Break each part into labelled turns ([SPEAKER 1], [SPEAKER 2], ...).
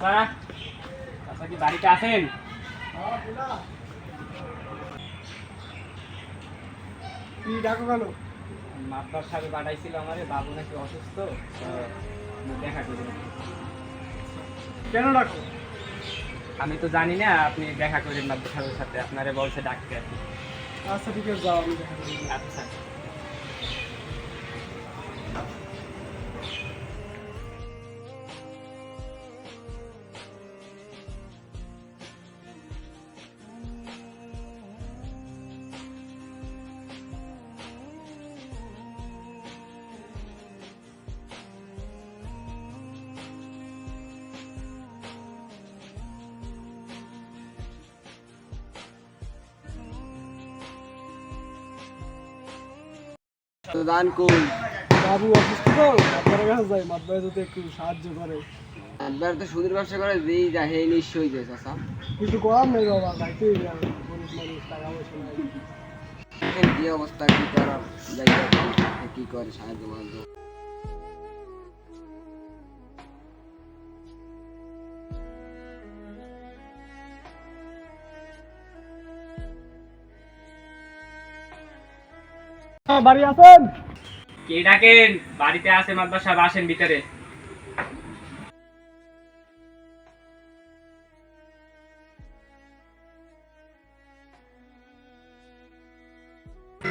[SPEAKER 1] চাচা, চাচা কি বাড়িতে আছেন?
[SPEAKER 2] কি ডাকো কেন?
[SPEAKER 1] মাতবার সাহেব পাঠাইছিল আমারে, বাবু নাকি অসুস্থ, দেখা করবেন।
[SPEAKER 2] কেন ডাকো?
[SPEAKER 1] আমি তো জানি না, আপনি দেখা করেন মাতবার সাহেবের সাথে, আপনারে বলছে ডাকতে আর কি।
[SPEAKER 2] আচ্ছা ঠিক আছে, যাও, আমি দেখা করি।
[SPEAKER 1] আচ্ছা।
[SPEAKER 3] তো দান কই
[SPEAKER 2] বাবু অসুস্থ তো, আপনার কাছে যাই, মাতবাই যদি একটু সাহায্য করে।
[SPEAKER 3] একবার তো সুদের ব্যবসা করে দিই যা হে নিশ্চয়ই যায় চাচা।
[SPEAKER 2] কিছু করার নেই বাবা, যাইতেই হবে, গরিব মানুষ, টাকা পয়সা নাই।
[SPEAKER 3] এখন কি অবস্থা, কি করার, যাই হোক, কি করে সাহায্য মাহায্য।
[SPEAKER 2] বাড়ি আছেন?
[SPEAKER 1] কে ডাকেন? বাড়িতে আছে মাতবার সাহেব, আসেন ভিতরে।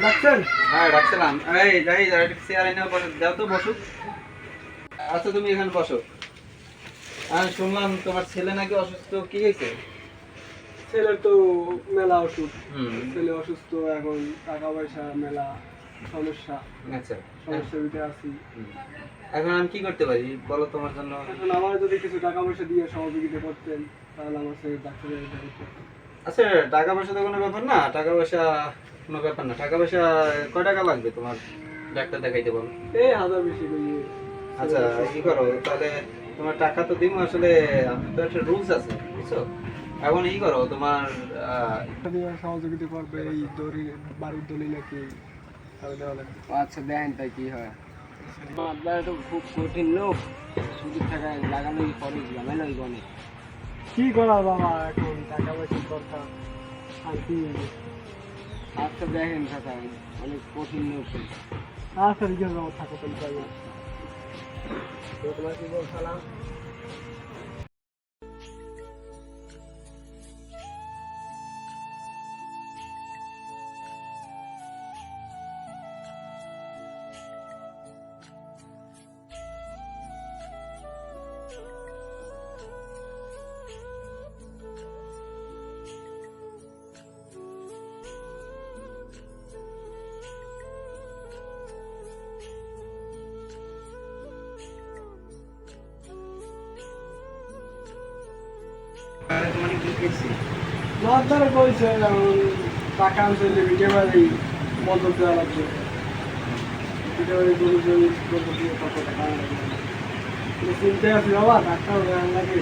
[SPEAKER 2] ডাকছেন?
[SPEAKER 4] হ্যাঁ ডাকছিলাম। এই যাই চেয়ার এনে যাও তো, বসো। আচ্ছা তুমি এখানে বসো। আমি শুনলাম তোমার ছেলে নাকি অসুস্থ, কি হয়েছে?
[SPEAKER 2] ছেলের তো মেলা অসুখ,
[SPEAKER 4] হুম।
[SPEAKER 2] ছেলে অসুস্থ, এখন টাকা পয়সা মেলা সমস্যা,
[SPEAKER 4] আচ্ছা,
[SPEAKER 2] সমস্যার ভিতরে আছি।
[SPEAKER 4] এখন আমি কি করতে পারি বলো তোমার জন্য?
[SPEAKER 2] এখন আমার যদি কিছু টাকা পয়সা দিয়ে সহযোগিতা করতেন, তাহলে আমার ছেলে ডাক্তারের কাছে যেতে।
[SPEAKER 4] আচ্ছা টাকা পয়সা তো কোনো ব্যাপার না, টাকা পয়সা কোনো ব্যাপার না। টাকা পয়সা কয় টাকা লাগবে তোমার ডাক্তার দেখাইতে বলো?
[SPEAKER 2] এই হাজার বেশি করি।
[SPEAKER 4] আচ্ছা কি করো তাহলে, তোমার টাকা তো দিব, আসলে তো একটা রুলস আছে বুঝছো। এখন ই করো তোমার
[SPEAKER 2] সহযোগিতা করবে, এই বাড়ির দলিল নাকি তাহলে দেওয়া লাগবে।
[SPEAKER 3] আচ্ছা দেখেন তাই কি হয়। মাতবার তো খুব কঠিন লোক, সুদের টাকা লাগানোই খরচ ঝামেলাই বনে।
[SPEAKER 2] কি করার বাবা, এখন টাকা পয়সার দরকার, আর কি।
[SPEAKER 3] আচ্ছা দেখেন চাচা, অনেক কঠিন লোক।
[SPEAKER 2] আচ্ছা ঠিক আছে, আমার থাকো তাহলে যাই।
[SPEAKER 3] তো তোমার কি বলছিলাম?
[SPEAKER 4] তোমার কি খেয়েছি?
[SPEAKER 2] মাতবারে কইছে এখন টাকা আনছে যে বিটে বাড়ি মদত দেওয়া লাগবে, বিটে বাড়ি গরু জমি করবো দিয়ে কত টাকা লাগবে। চিন্তায় আছি বাবা, ডাক্তার লাগে।